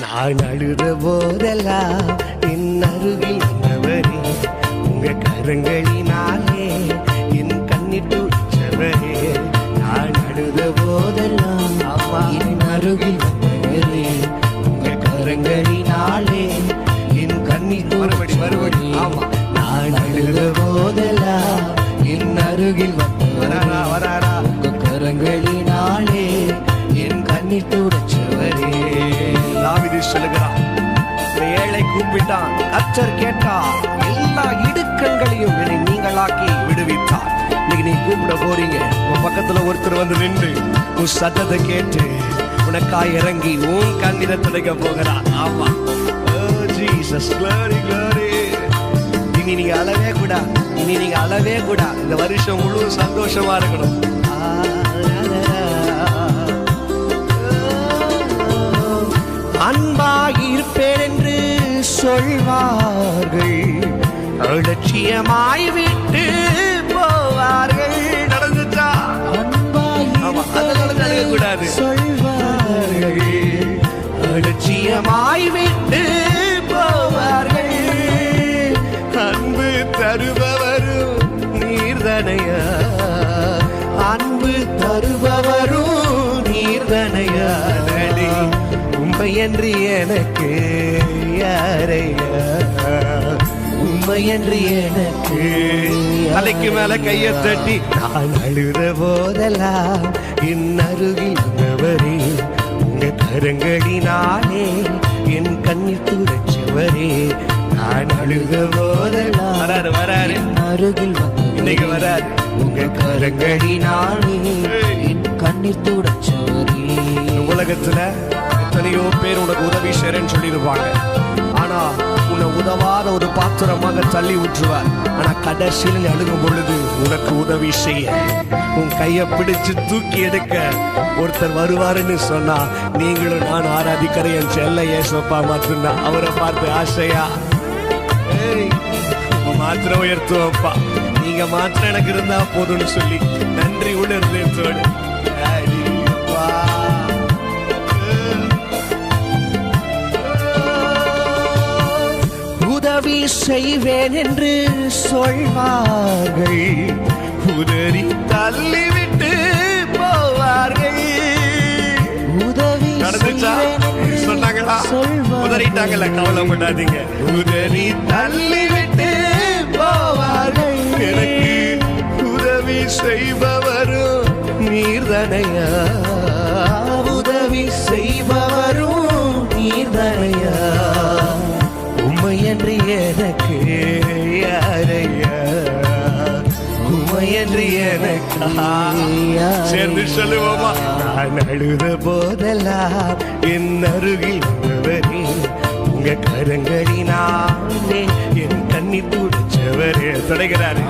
நான் அழுத போதெல்லாம் என் அருகில் வந்தவரே, உங்க கரங்களினாலே என் கண்ணீர் துடைச்சவரே. நான் அழுத போதெல்லாம் என் அருகில் வந்தவரே, உங்க கரங்களினாலே என் கண்ணீர் துடைச்சவரே. நான் அழுத போதெல்லாம் என் அருகில் வந்தவரே, உங்க கரங்களினாலே என் கண்ணீர் துடைச்சவரே. தாவீது சொல்லுகிறான், ஏழை கூப்பிட்டான், கர்த்தர் கேட்டார், எல்லா இடுக்கண்களையும் என்னை நீங்களாக்கி விடுவித்தார். இன்னைக்கு நீ கூப்பிட போறீங்க, உன் பக்கத்துல ஒருத்தர் வந்து நின்று உன் சத்தத்தை கேட்டு உனக்காய் இறங்கி உன் கண்ணீரை துடைக்க போகிறார். ஆமா, ஜீசஸ், glory, glory. இனி நீங்க அழவே கூட, இனி நீங்க அழவே கூட, இந்த வருஷம் முழு சந்தோஷமா இருக்கணும். அன்பாயிருப்பேன் என்று சொல்வார்கள், அலட்சியமாய் விட்டு போவார்கள். நடந்துச்சா? கூடாது சொல்வார்கள், அலட்சியமாய் விட்டு போவார்கள். அன்பு தருபவரும் நீர்தனையா, அன்பு தருபவரும் நீர்தனையா. உண்மையன்றி எனக்கு யாரையா, உண்மையன்றி எனக்கு. தலைக்கு மேல கையை தட்டி நான் அழுத போதெல்லாம் என் அருகில் வந்தவரே, உங்க கரங்களினாலே என் கண்ணீர் துடைச்சவரே. நான் அழுத போதெல்லாம் வராரு அருகில் இன்னைக்கு வராரு, உங்க கரங்களினாலே என் கண்ணீர் துடைச்சவரே. உலகத்துல எத்தனையோ பேர் உனக்கு உதவி செய்றேன்னு சொல்லிடுவாங்க, ஆனா உன்னை உதவாத ஒரு பாத்திரமாக தள்ளி விட்டுருவார். ஆனா கடைசியில் அழுகும் பொழுது உனக்கு உதவி செய்ய, உன் கையை பிடிச்சு தூக்கி எடுக்க ஒருத்தர் வருவாருன்னு சொன்னா, நீங்களும் நான் ஆராதிக்கிற என் செல்ல ஏசப்பா மட்டும்தான். அவரை பார்த்து ஆசையா மாத்திரம் உயர்த்துவப்பா, நீங்க மாத்திரம் எனக்கு இருந்தா போதும்னு சொல்லி நன்றி உணர்ந்தோடு உதவி செய்வேன் என்று சொல்வார்கள், உதறி தள்ளிவிட்டு போவார்கள். உதவி சொன்னாங்களா? உதறிட்டாங்கல்ல, கவலை பண்ணாதீங்க. உதறி தள்ளிவிட்டு போவார்கள். எனக்கு உதவி செய்பவரும் நீர்தனையா, உதவி செய்பவரும் நீர்தனையா. உண்மையன்றி எனக்கு யாரையா, உண்மையன்றி எனக்கு. சேர்ந்து சொல்லுவோமா? நான் அழுத போதெல்லாம் என் அருகில் வந்தவரே, உங்க கரங்களினாலே என் கண்ணீர் துடைச்சவரே. தொடங்கிறாரு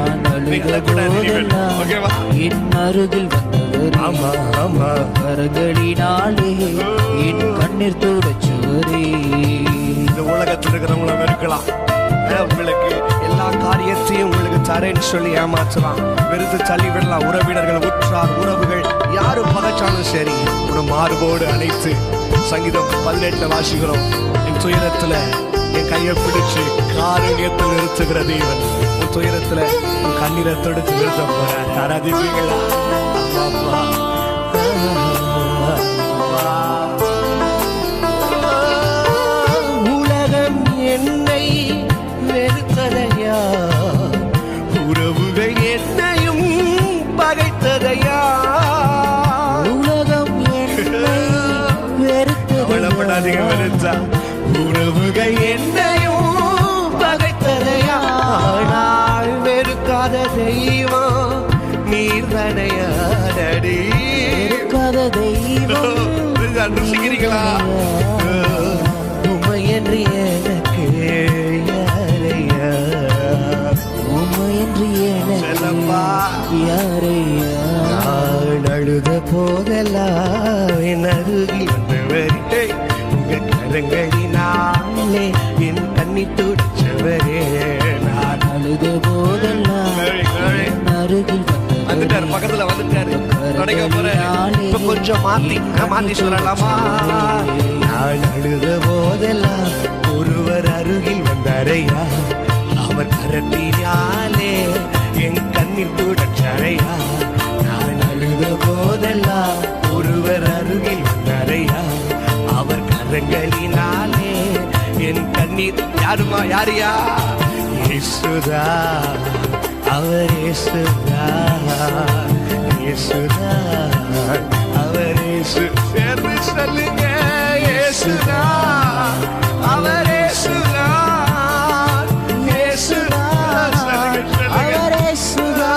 என் அருகில் வந்தவரே, ஆமா ஆமா, கரங்களினாலே என் கண்ணீர் துடைச்சவரே. இந்த உலகத்தில் இருக்கிறவங்கள வெறுக்கலாம், உங்களுக்கு எல்லா காரியத்தையும் உங்களுக்கு தரேன்னு சொல்லி ஏமாற்றலாம், வெறுத்து தள்ளி விடலாம். உறவினர்கள், உற்றார் உறவுகள் யாரும் பகைச்சாலும் சரி, உன மார்போடு அணைத்து சங்கீதம் 18 வாசிக்கிறோம். என் துயரத்துல என் கையை பிடிச்சு காரணியத்தில் நிறுத்துகிற தேவன், உன் துயரத்துல உன் கண்ணீரை தொடுத்து நிறுத்த போறார். ஆராதிப்பீங்களா? உலகம் என்னை வெறுத்ததையா, உறவுகள் என்னையும் பகைத்ததையா. உலகம் என்னை வெறுத்ததையா, உறவுகள் என்னையும் பகைத்ததையா. ஆனால் வெறுக்காத தெய்வம் நீர்தனையா. நடி வெறுக்காத தெய்வம் உண்மையன்றி எனக்கு யாரையா, உண்மையன்றி எனக்கு யாரையா. நான் அழுத போதெல்லாம் என் அருகில் வந்தவரே, உங்க கரங்களினாலே என் கண்ணீர் துடைச்சவரே. நான் அழுத போதெல்லாம் என் அருகில் வந்துட்டாரு, பக்கத்துல வந்துட்டாரு. தொடங்க போறேன், இப்ப கொஞ்சம் மாத்தி சொல்லலாமா? நான் அழுத போது கரங்களினாலே என் கண்ணீர் யாருமா யாரியா இயேசுதா அவர் இயேசுதா இயேசுதா அவர் இயேசு சேர்ந்து சொல்லுங்க இயேசுதா அவர் இயேசுதா இயேசுதா அவர் இயேசுதா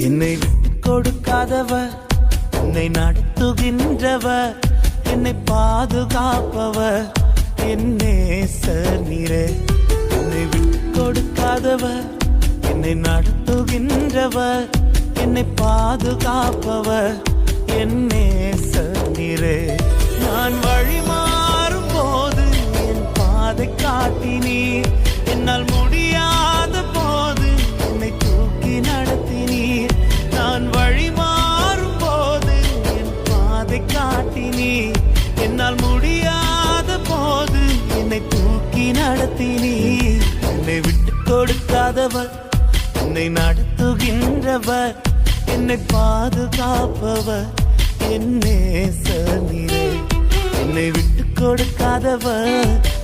என்னை விட்டு கொடுக்காதவர், என்னை நடத்துகின்றவர், என்னை பாதுகாப்பவர் என் நேசர் நீரே. என்னை விட்டு கொடுக்காதவர், என்னை நடத்துகின்றவர், என்னை பாதுகாப்பவர் என் நேசர் நீரே. நான் வழி மாறும் போது என் பாதை காட்டினீர், என்னால் முடியாத போது என்னை தூக்கி நடத்தினீர். நான் வழி மாறும் போது என் பாதை காட்டினீர், என்னால் முடியாத போது என்னை தூக்கி நடத்தினீர். என்னை விட்டு கொடுக்காதவர், என்னை நடத்துகின்றவர், என்னை பாதுகாப்பவர் என் நேசர் நீரே. என்னை விட்டு கொடுக்காதவர்,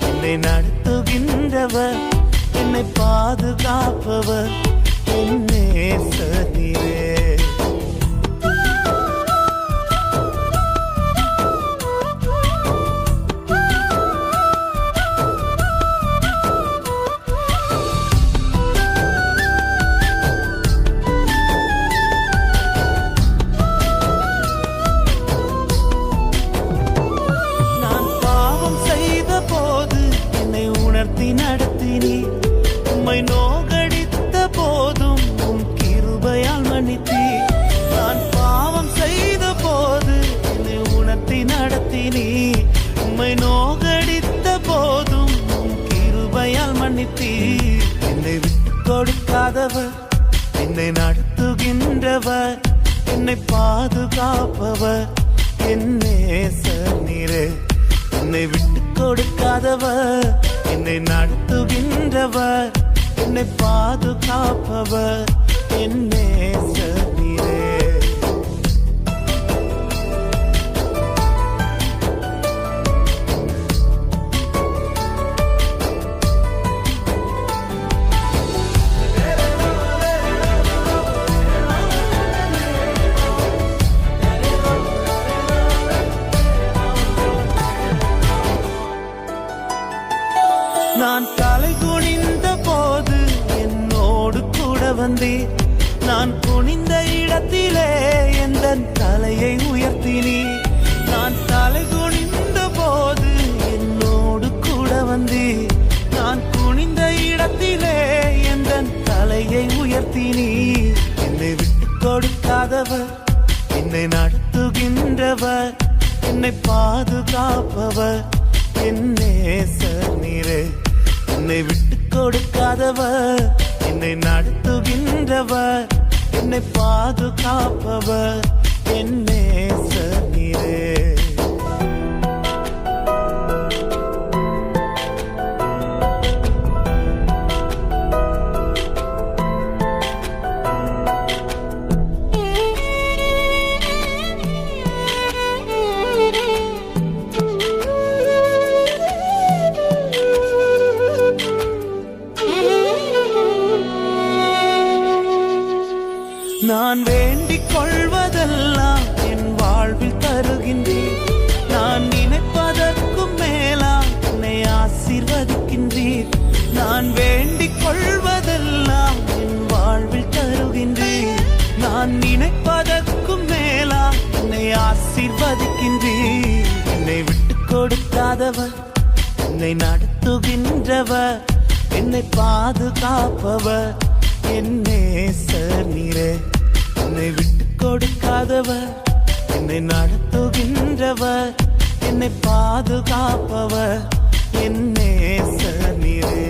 என்னை நடத்துகின்றவர், என்னை பாதுகாப்பவர் என் நேசர் நீரே. நடத்தினீர், உம்மை நோகடித்த போதும் உம் கிருபையால் மன்னித்தீர். நான் பாவம் செய்த போது என்னை உணர்த்தி நடத்தினீர், உம்மை நோகடித்த போதும் உம் கிருபையால் மன்னித்தீர். என்னை விட்டு கொடுக்காதவர், என்னை நடத்துகின்றவர், என்னை பாதுகாப்பவர் என் நேசர் நீரே. என்னை விட்டு கொடுக்காதவர், என்னை நடத்துகின்றவர், என்னை பாதுகாப்பவர் என் நேசர் நீரே. நான் தலை குனிந்த போது என்னோடு கூட வந்தீர், நான் குனிந்த இடத்திலே எந்த தலையை உயர்த்தினீர். நான் தலை குனிந்த போது என்னோடு கூட வந்தீர், நான் குனிந்த இடத்திலே எந்த தலையை உயர்த்தினீர். என்னை விட்டு கொடுக்காதவர், என்னை நடத்துகின்றவர், என்னை பாதுகாப்பவர் என் நேசர் நீரே. என்னை விட்டு கொடுக்காதவர், என்னை நடத்துகின்றவர், என்னை பாதுகாப்பவர் என் நேசர் நீரே. நான் வேண்டிக் கொள்வதெல்லாம் என் வாழ்வில் தருகின்றீர், நான் நினைப்பதற்கும் மேலாம் என்னை ஆசீர்வதிக்கின்றீர். நான் வேண்டிக் கொள்வதெல்லாம் என் வாழ்வில் தருகின்றீர், நான் நினைப்பதற்கும் மேலாம் என்னை ஆசீர்வதிக்கின்றீர். என்னை விட்டு கொடுக்காதவர், என்னை நடத்துகின்றவர், என்னை பாதுகாப்பவர் என் நேசர் நீரே. என்னை விட்டு கொடுக்காதவர், என்னை நடத்துகின்றவர், என்னை பாதுகாப்பவர் என் நேசர் நீரே.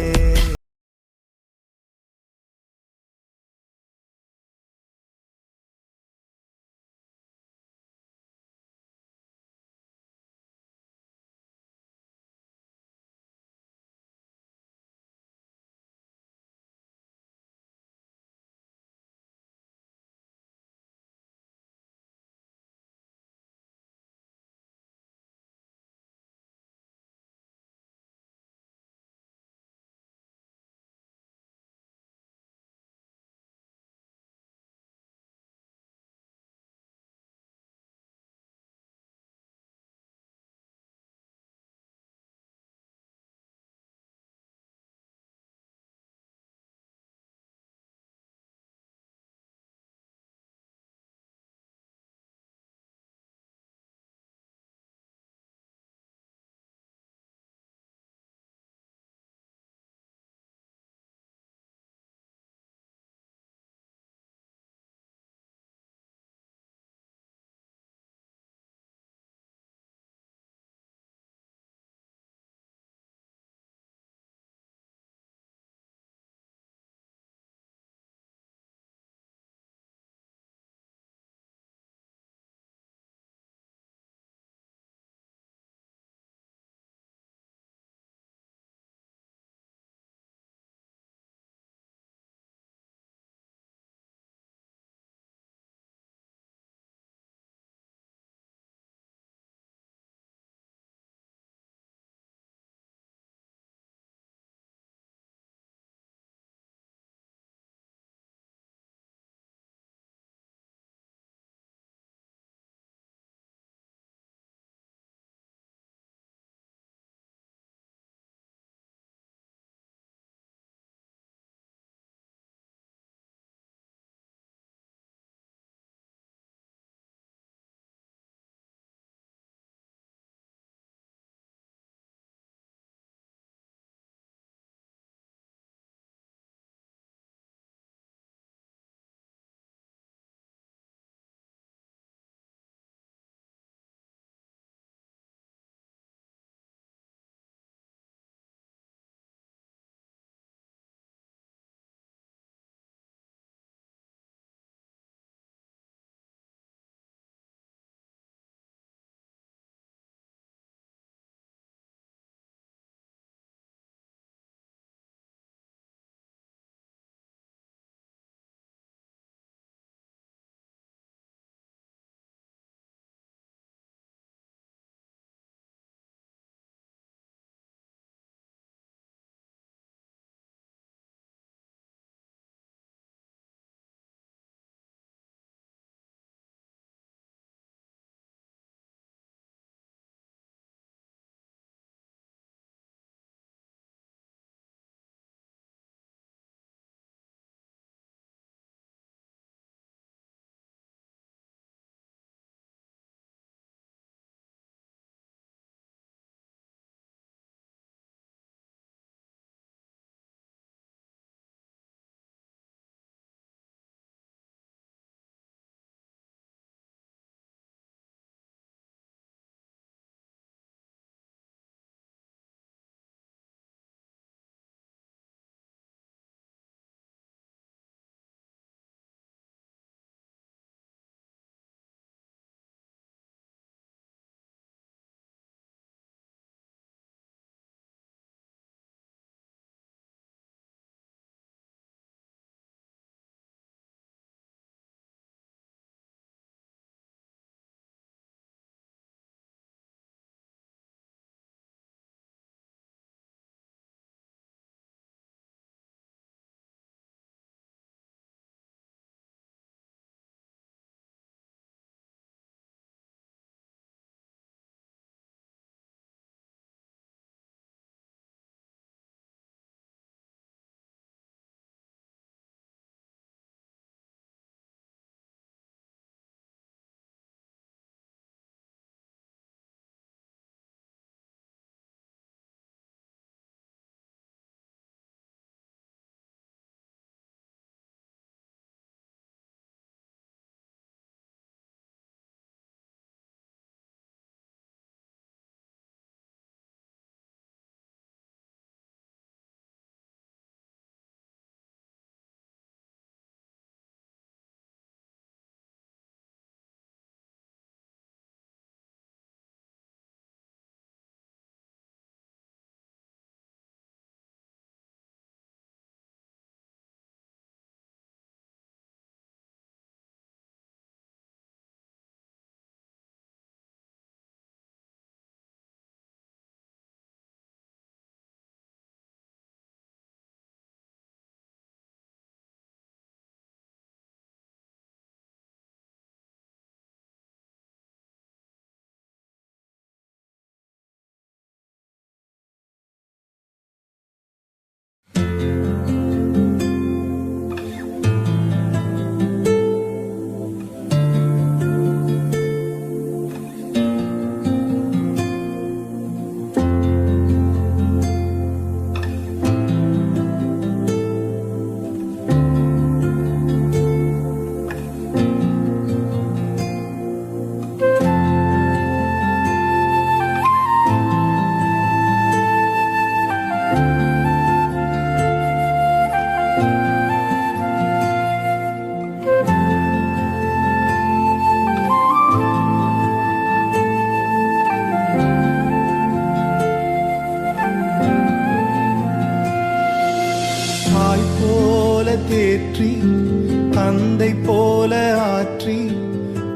தந்தை போல ஆற்றி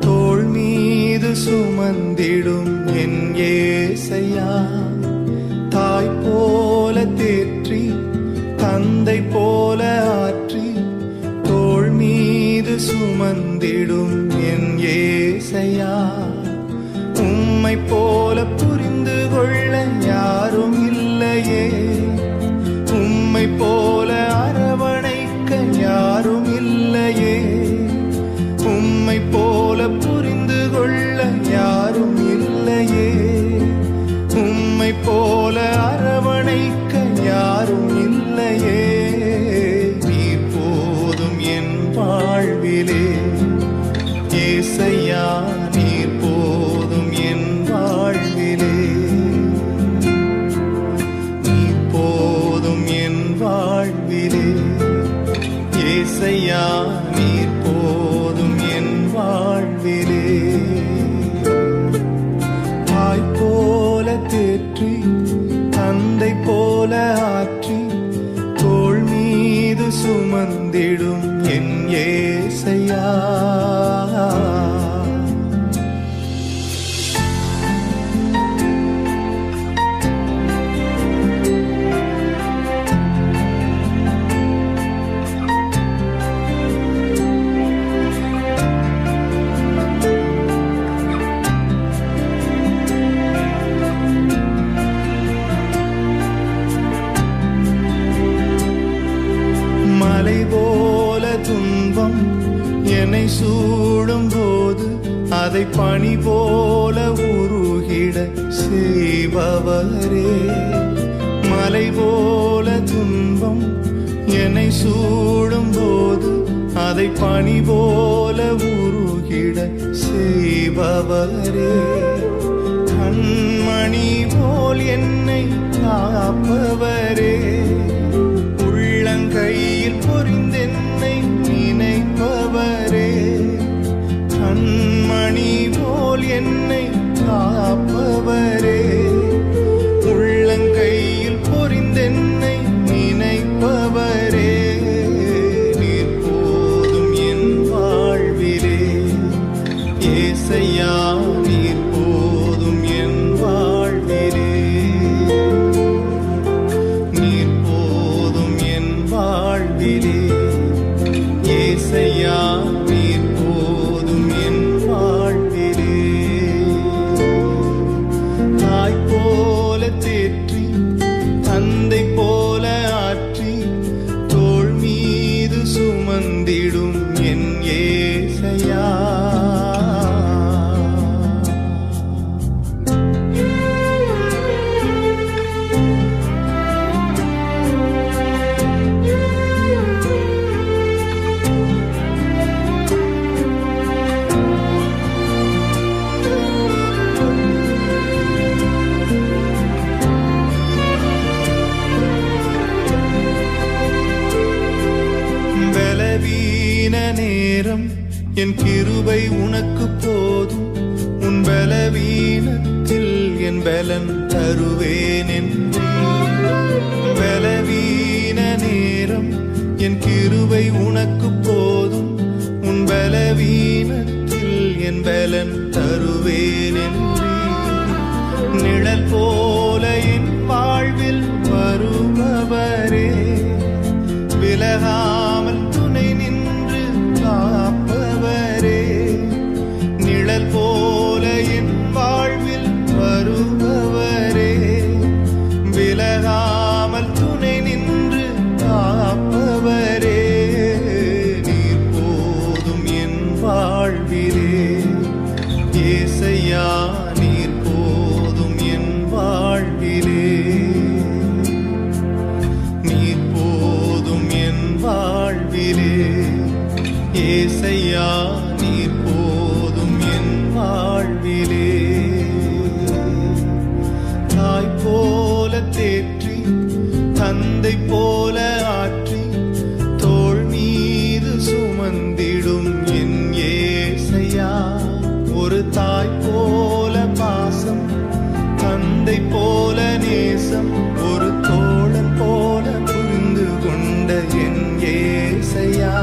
தோள் மீது சுமந்திடும் என் ஏசையா. தாய் போல தேற்றி தந்தை போல ஆற்றி தோள் மீது சுமந்திடும் என் ஏசையா. உம்மை போல புரிந்து கொள்ள யாரும் இல்லையே, உம்மை போல அரவணைக்க யாரும் இல்லையே, உம்மை போல புரிந்து கொள்ள யாரும் இல்லையே, உம்மை போல அரவணைக்க யாரும் இல்லையே. நீர் போதும் என் வாழ்விலே ஏசையா, நீர் போதும் என் வாழ்விலே, நீர் போதும் என் வாழ்விலே ஏசையா, நீர் போதும் என் வாழ்விலே. தாய் போல தேற்றி தந்தை போல ஆற்றி தோள் மீது சுமந்திடும் என் ஏசையா. மலை போல துன்பம் என்னை சூடும் போது அதை பனி போல உருகிட செய்பவரே. மலை போல துன்பம் என்னை சூடும் போது அதை பனி போல உருகிட செய்பவரே. கண்மணி போல் என்னை காப்பவரே, உள்ளங்கையில் பொறிந்தென்னை நினைப்பவரே. கண்மணி போல் என்னை காப்பவரே, உள்ளங்கையில் பொறிந்தென்னை நினைப்பவரே. நீர் போதும் என் வாழ்விலே ஏசையா, நீர் போதும் என் வாழ்விலே, நீர் போதும் என் வாழ்விலே ஏசையா, நீர் போதும் என் வாழ்விலே. தாய் போல தேற்றி தந்தை போல ஆற்றி தோள் மீது சுமந்திடும் என் ஏசையா. பலவீன நேரம் என் கிருபை உனக்கு போதும், உன் பலவீனத்தில் என் பலன் தருவேன் என்றீர். பலவீன நேரம் என் கிருபை உனக்கு போதும், உன் பலவீனத்தில் என் பலன் தருவேன் என்றீர். நிழல் போல என் வாழ்வில் வருபவரே, விலகாமல் துணை நின்று காப்பவரே. நிழல் போல என் வாழ்வில் வருபவரே, விலகாமல் துணை நின்று காப்பவரே. நீர் போதும் என் வாழ்விலே ஏசையா, நீர் போதும் என் வாழ்விலே, நீர் போதும் என் வாழ்விலே ஏசையா, நீர் போதும் என் வாழ்விலே. தாய் போல தேற்றி தந்தை போல ஆற்றி தோள் மீது சுமந்திடும் என் ஏசையா. ஒரு தாய் போல பாசம், தந்தை போல நேசம், ஒரு தோழன் போல புரிந்து கொண்ட என் ஏசையா.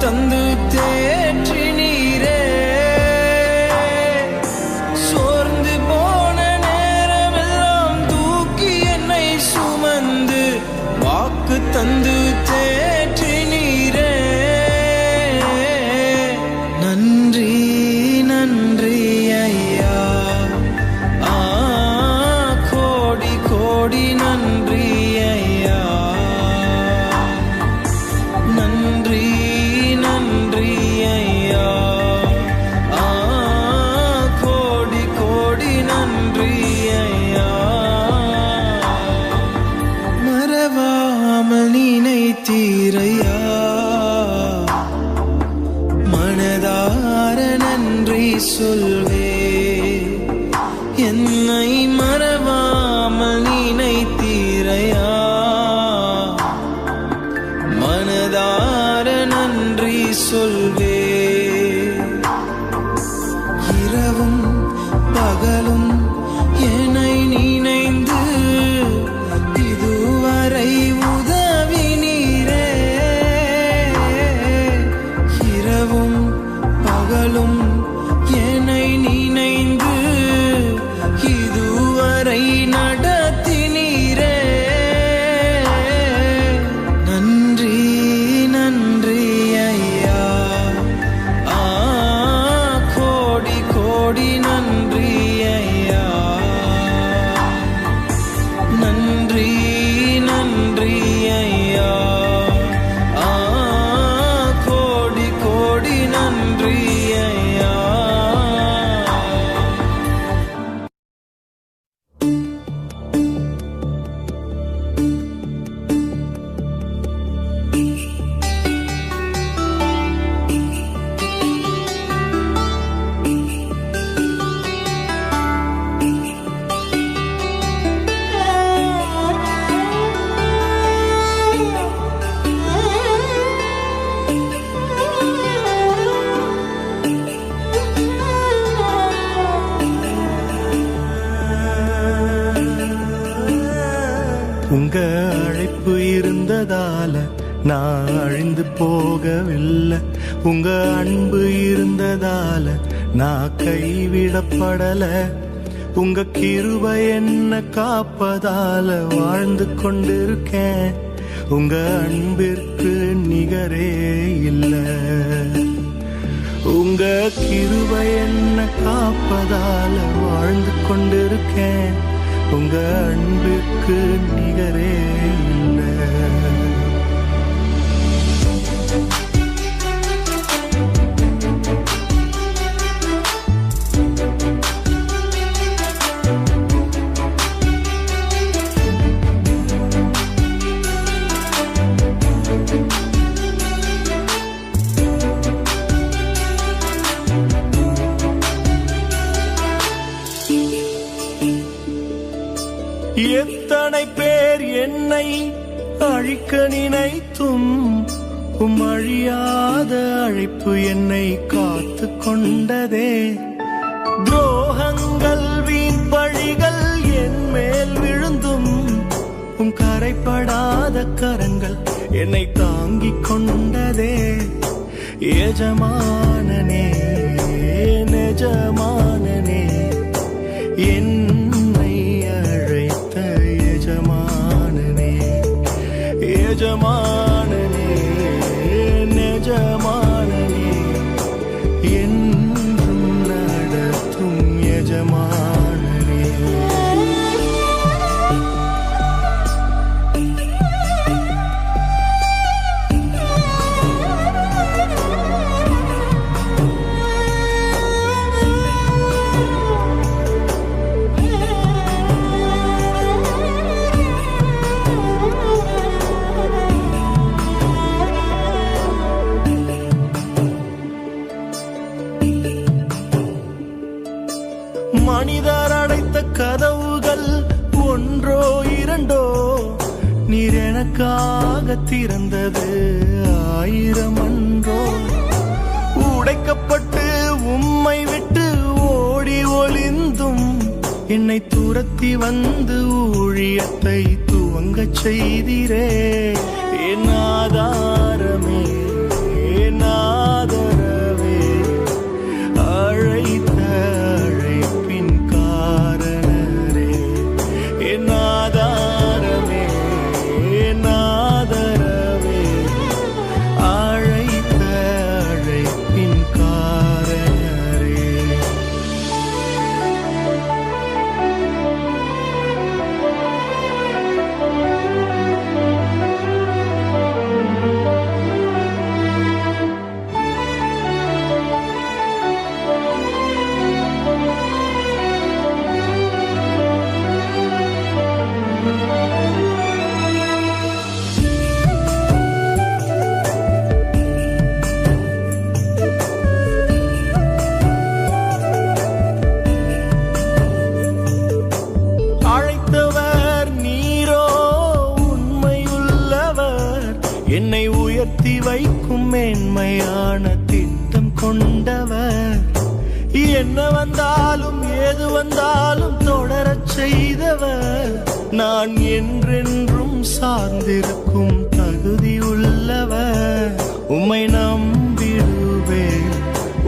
தந்து தேற்றினீரே. சோர்ந்து போன நேரமெல்லாம் தூக்கி என்னை சுமந்து வாக்கு தந்து தேற்றினீரே. நன்றி நன்றி ஐயா, கோடி கோடி நன்றி ஐயா. நன்றி நன்றி ஐயா, கோடி கோடி நன்றி ஐயா. மறவாமல் நினைத்தீரையா, மனதார நன்றி சொல்வே. என்னை மறவாமல் நினைத்தீரையா, மனதார நன்றி சொல்வே. இரவும் பகலும் என்னை நினைந்து இதுவரை உதவினீரே. இரவும் பகலும் என்னை நினைந்து இதுவரை நடத்தினீரே. நன்றி நன்றி ஐயா, கோடி கோடி நன்றி ஐயா. நன்றி நன்றி ஐயா, கோடி கோடி நன்றி ஐயா. உங்க அழைப்பு இருந்ததால நான் அழிந்து போகவில்லை. உங்க அன்பு இருந்ததால நான் கைவிடப்படல. உங்க கிருபை என்ன காப்பதால வாழ்ந்து கொண்டிருக்கேன். உங்க அன்பிற்கு நிகரே இல்ல. உங்க கிருபை என்ன காப்பதால வாழ்ந்து கொண்டிருக்கேன். உங்க அன்பிற்கு நிகரே இல்ல. எத்தனை பேர் என்னை அழிக்க நினைத்தும் அழியாத அழைப்பு என்னை காத்து கொண்டதே. துரோகங்கள் வீண் பழிகள் என் மேல் விழுந்தும் கரைப்படாத கரங்கள் என்னை தாங்கிக் கொண்டதே. எஜமானனே நெஜமானனே, என்னை அழைத்த எஜமானனே. எஜமானனே நெஜமானனே, என்றும் நடத்தும் எஜமானனே. மனிதர் அடைத்த கதவுகள் ஒன்றோ இரண்டோ, நீர் எனக்காக திறந்தது 1000 அன்றோ. உடைக்கப்பட்டு உம்மை விட்டு ஓடி ஒளிந்தும் என்னை துரத்தி வந்து ஊழியத்தை துவங்கச் செய்தீரே. என் ஆதாரமே, என் என்னை உயர்த்தி வைக்கும் மேன்மையான திட்டம் கொண்டவர். என்ன வந்தாலும் ஏது வந்தாலும் தொடரச் செய்தவர். நான் என்றென்றும் சார்ந்திருக்கும் தகுதி உள்ளவர். உம்மை நம்பிடுவேன்,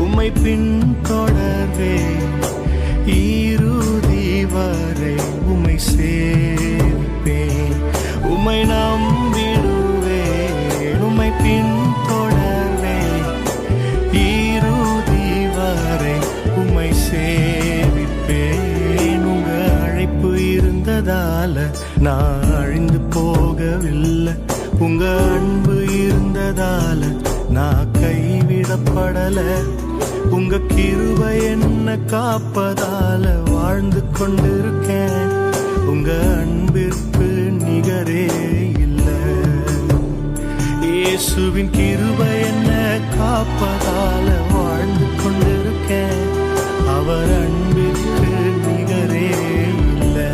உம்மை பின்தொடர்வேன், இறுதி வரை உம்மை சேர்ப்பேன். உம்மை நம்பிடுவேன், உம்மை பின்தொடர்வேன், இறுதி வரை உம்மை சேவிப்பேன். உங்க அழைப்பு இருந்ததால நான் அழிந்து போகவில்லை. உங்க அன்பு இருந்ததால நான் கைவிடப்படல. உங்க கிருபை என்ன காப்பதால வாழ்ந்து கொண்டிருக்கேன். உங்க அன்பிற்கு நிகரே இல்லை. இயேசுவின் கிருபை என்ன காப்பதால வாழ்ந்து கொண்டிருக்கேன். அவர் அன்பிற்கு நிகரே இல்லை.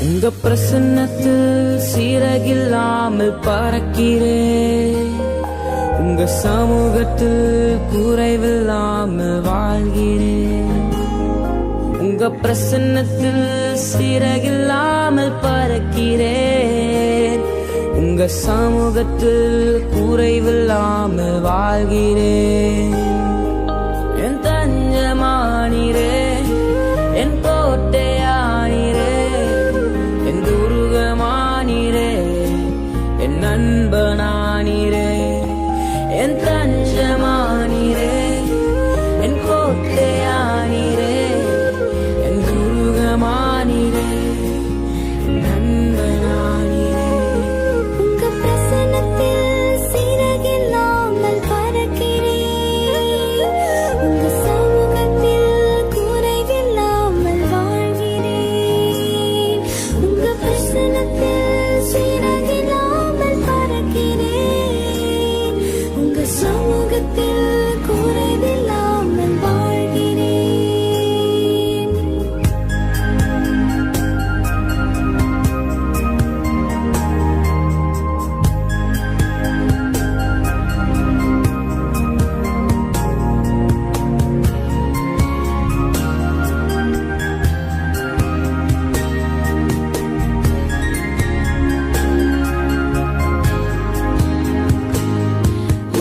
உங்க பிரசன்னத்தில் சீரகில்லாமல் பறக்கிறேன். உங்க சமூகத்தில் குறைவில்லாமல் வாழ்கிறேன். உங்க பிரசன்னத்தில் சீரகில்லாமல் பறக்கிறேன். உங்க சமூகத்தில் குறைவில்லாமல் வாழ்கிறேன். என் தஞ்சமானீரே, என் கோட்டையானீரே, என் துருகமானீரே, என் நண்பனானீரே. என் தஞ்சமானீரே, என் கோட்டையானீரே, என் துருகமானீரே, என் நண்பனானீரே. உங்க பிரசன்னத்தில் சிறகில்லாமல் பறக்கிறேன். உங்க சமூகத்தில் குறைவில்லாமல் வாழ்கிறேன். உங்க பிரசன்னத்தில் சிறகில்லாமல் பறக்கிறேன். உங்க சமூகத்தில் குறைவில்லாமல் வாழ்கிறேன்.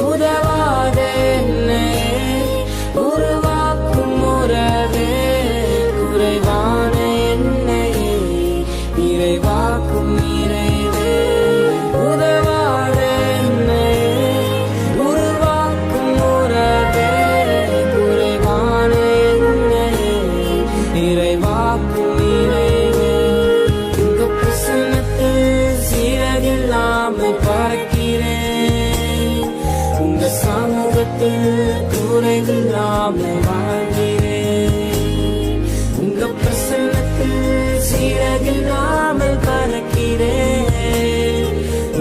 உதவாத என்னையே உருவாக்கும் உறவே, குறைவான என்னையே நிறைவாக்கும் நிறைவே. உதவாத என்னையே உருவாக்கும் உறவே, குறைவான என்னையே நிறைவாக்கும் நிறைவே. உங்க பிரசன்னத்தில் சீரகில்லாமல் பறக்கிறேன். உங்க சமூகத்தில் குறைவில்லாமல் வாழ்கிறேன். உங்க பிரசன்னத்தில் சீரகில்லாமல் பறக்கிறேன்.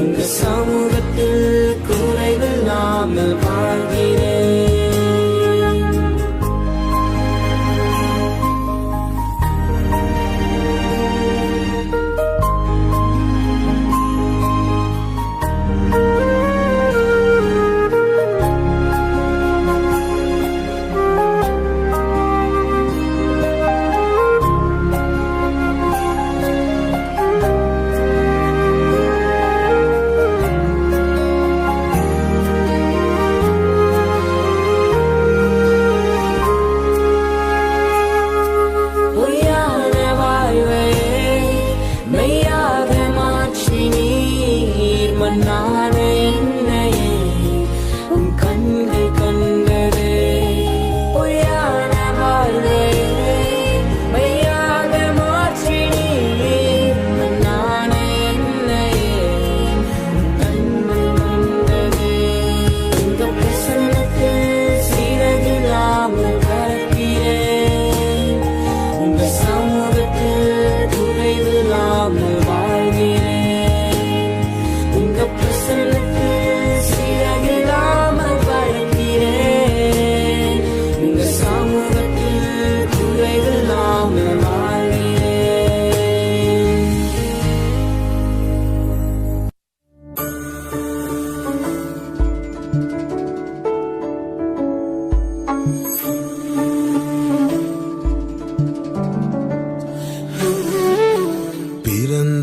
உங்க சமூகத்தில் குறைவில்லாமல் வாழ்கிறேன்.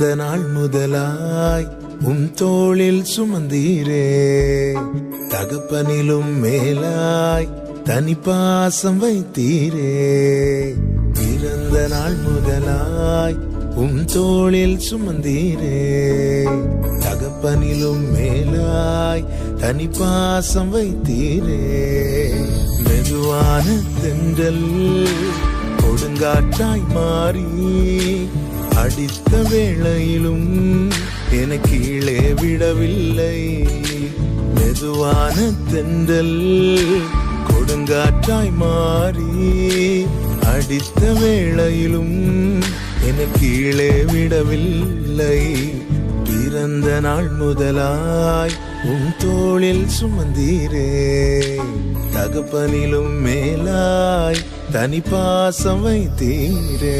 பிறந்த நாள் முதலாய் தோளில் சுமந்தீரே தகப்பனிலும் மேலாய் தனி பாசம் வைத்தீரே பிறந்த நாள் முதலாய் தோளில் சுமந்தீரே தகப்பனிலும் மேலாய் தனி பாசம் வைத்தீரே மெதுவான தென்றல் கொடுங்காற்றாய் மாறி அடித்த வேளையிலும் என கீழே விடவில்லை மெதுவான தென்றல் கொடுங்காற்றாய் மாறி அடித்த வேளையிலும் என கீழே விடவில்லை பிறந்த நாள் முதலாய் தோளில் சுமந்தீரே தகப்பனிலும் மேலாய் தனி பாசம் வைத்தீரே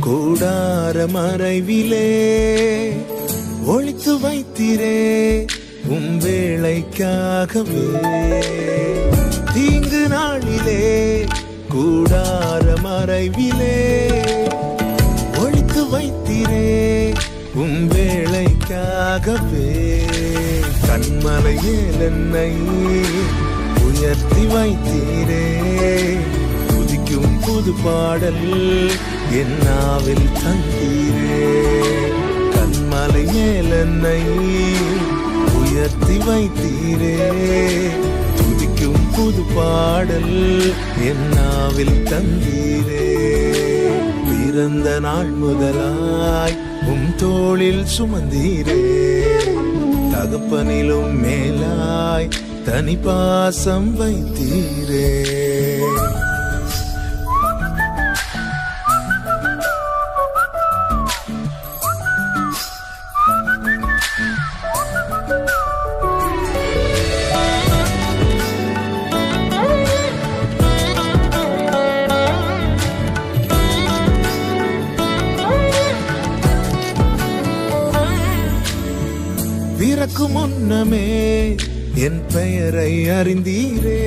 கூடார மறைவிலே ஒளித்து வைத்திரே வேளைக்காகவே தீங்கு நாளிலே கூடார மறைவிலே ஒளித்து வைத்திரே வேளைக்காகவே கண்மலை மேல் என்னை உயர்த்தி வைத்தீரே துதிக்கும் புது பாடல் என் நாவில் தந்தீரே கண்மலை மேல் என்னை உயர்த்தி வைத்தீரே துதிக்கும் புது பாடல் என் நாவில் தந்தீரே பிறந்த நாள் முதலாய் தோளில் சுமந்தீரே தகப்பனிலும் மேலாய் தனி பாசம் வைத்தீரே பிறக்கு முன்னமே என் பெயரை அறிந்தீரே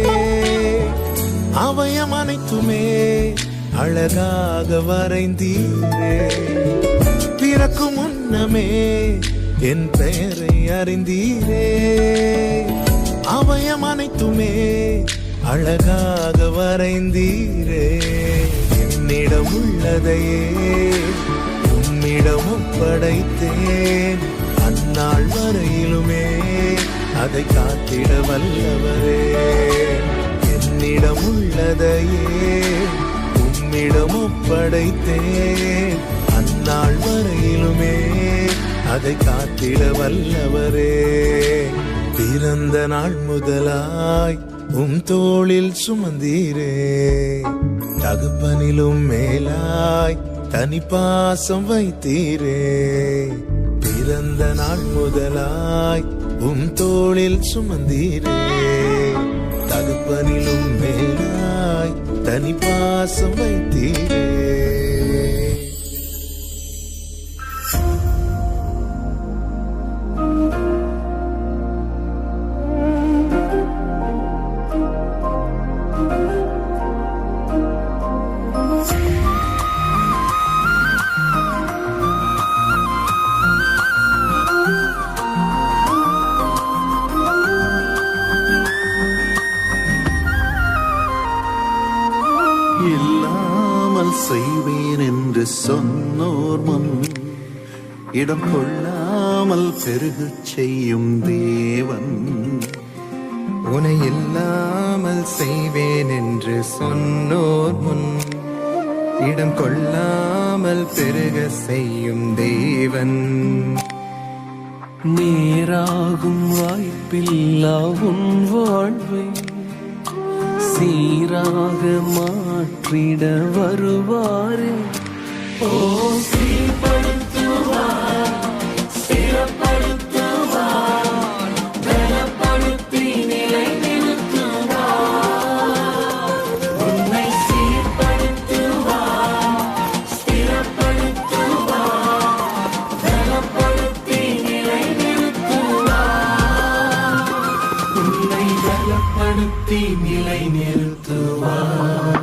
அவயம் அனைத்துமே அழகாக வரைந்தீரே பிறக்கு முன்னமே என் பெயரை அறிந்தீரே அவயம் அனைத்துமே அழகாக வரைந்தீரே என்னிடம் உள்ளதையே உம்மிடம் ஒப்படைத்தேன் அந்நாள் வரையிலுமே அதை காத்திட வல்லவரே என்னிடம் உள்ளதையே உம்மிடம் ஒப்படைத்தேன் அந்நாள் வரையிலுமே அதை காத்திட வல்லவரே பிறந்த நாள் முதலாய் தோளில் சுமந்தீரே தகப்பனிலும் மேலாய் தனி பாசம் வைத்தீரே பிறந்த நாள் முதலாய் தோளில் சுமந்தீரே தகப்பனிலும் மேலாய் தனி பாசம் வைத்தீரே இல்லாமல் செய்வேன் என்று சொன்னோர் முன் இடம் கொள்ளாமல் பெருகச் செய்யும் தேவன் உனை இல்லாமல் செய்வேன் என்று சொன்னோர் முன் இடம் கொள்ளாமல் பெருக செய்யும் தேவன் நேராகும் வாய்ப்பில்லா உன் வாழ்வை சீராக மாற்றிட வருவாரே. ஓ சீர்படுத்துவார், பலப்படுத்தி நிலை நிறுத்துவார்.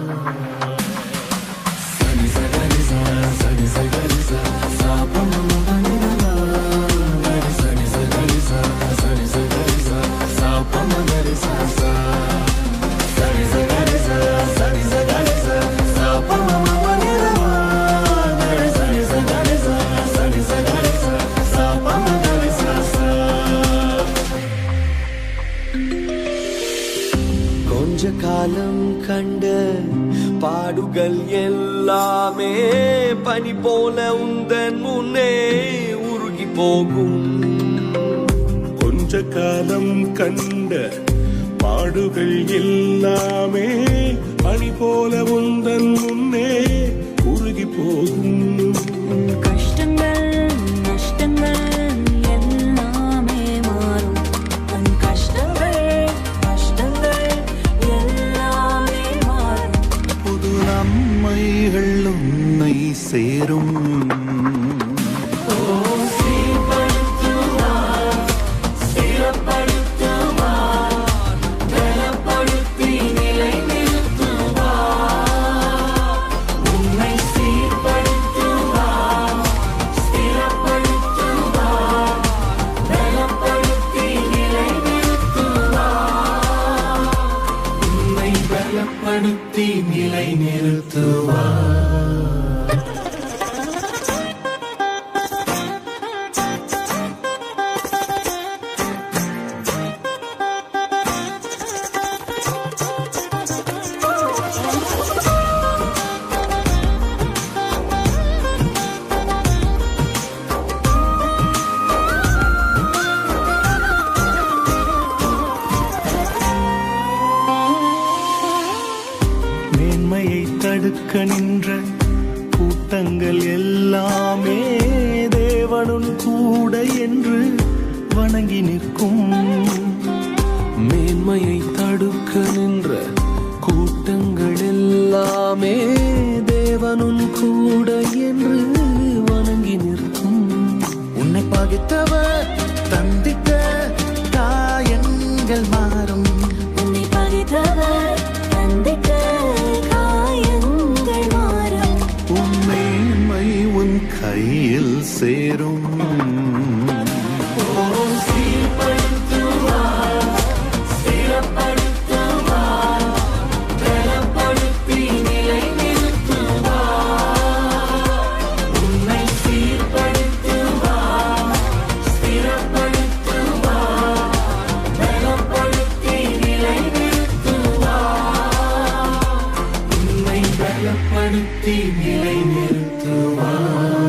கொஞ்ச காலம் கண்ட பாடுகள் எல்லாமே பனி போல உந்தன் முன்னே உருகி போகும். கொஞ்ச காலம் கண்ட பாடுகள் எல்லாமே பனி போல உந்தன் முன்னே உருகி போகும். கஷ்டங்கள் நஷ்டங்கள் எல்லாமே மாறும். உன் கஷ்டங்கள் நஷ்டங்கள் எல்லாமே மாறும். புது நன்மைகள் உன்னை சேரும். பலப்படுத்தி நிலை நிறுத்துவார். மேன்மையை தடுக்க நின்ற கூட்டங்கள் எல்லாமே தேவனுன் கூட என்று வணங்கி நிற்கும். மேன்மையை தடுக்க நின்ற கூட்டங்கள் எல்லாமே தேவனுன் கூட என்று வணங்கி நிற்கும். உன்னை பகைத்தவர் தந்திக்க காயங்கள் மாறும். உன்னை பகைத்தவர் தந்திக்க காயங்கள் மாறும். உன் மேன்மை உன் கையில் சேரும். பலப்படுத்தி நிலை நிறுத்துவார்.